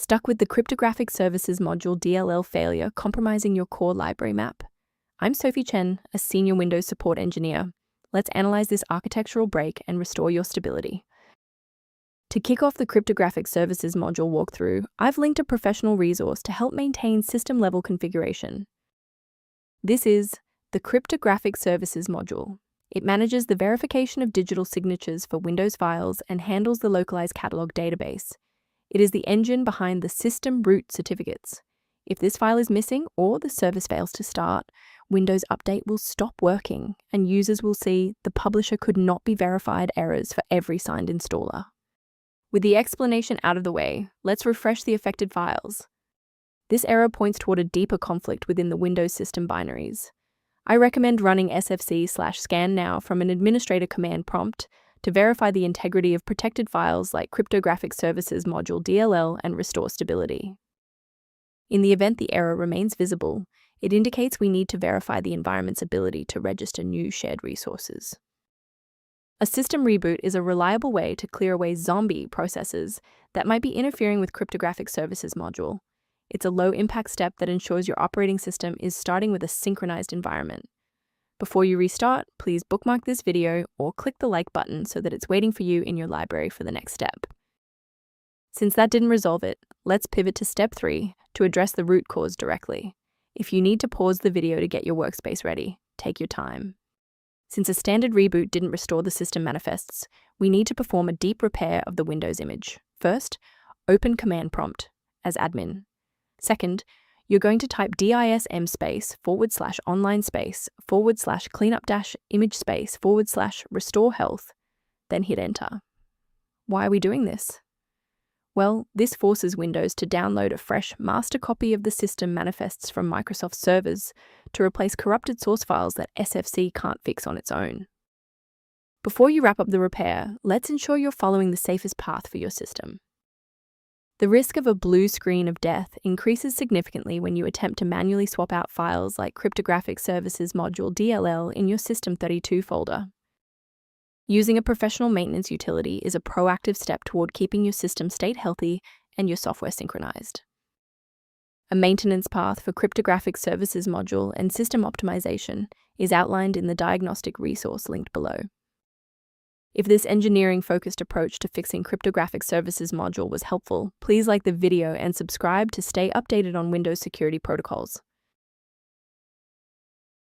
Stuck with the Cryptographic Services module DLL failure compromising your core library map? I'm Sophie Chen, a senior Windows support engineer. Let's analyze this architectural break and restore your stability. To kick off the Cryptographic Services module walkthrough, I've linked a professional resource to help maintain system-level configuration. This is the Cryptographic Services module. It manages the verification of digital signatures for Windows files and handles the localized catalog database. It is the engine behind the system root certificates. If this file is missing or the service fails to start, Windows Update will stop working and users will see the publisher could not be verified errors for every signed installer. With the explanation out of the way, let's refresh the affected files. This error points toward a deeper conflict within the Windows system binaries. I recommend running sfc/scan now from an administrator command prompt to verify the integrity of protected files like Cryptographic Services module DLL and restore stability. In the event the error remains visible, it indicates we need to verify the environment's ability to register new shared resources. A system reboot is a reliable way to clear away zombie processes that might be interfering with Cryptographic Services module. It's a low-impact step that ensures your operating system is starting with a synchronized environment. Before you restart, please bookmark this video or click the like button so that it's waiting for you in your library for the next step. Since that didn't resolve it, let's pivot to step 3 to address the root cause directly. If you need to pause the video to get your workspace ready, take your time. Since a standard reboot didn't restore the system manifests, we need to perform a deep repair of the Windows image. First, open command prompt as admin. Second, you're going to type dism/online//cleanup-image/restore health, then hit enter. Why are we doing this? Well, this forces Windows to download a fresh master copy of the system manifests from Microsoft servers to replace corrupted source files that SFC can't fix on its own. Before you wrap up the repair, let's ensure you're following the safest path for your system. The risk of a blue screen of death increases significantly when you attempt to manually swap out files like Cryptographic Services module DLL in your System32 folder. Using a professional maintenance utility is a proactive step toward keeping your system state healthy and your software synchronized. A maintenance path for Cryptographic Services module and system optimization is outlined in the diagnostic resource linked below. If this engineering-focused approach to fixing Cryptographic Services module was helpful, please like the video and subscribe to stay updated on Windows security protocols.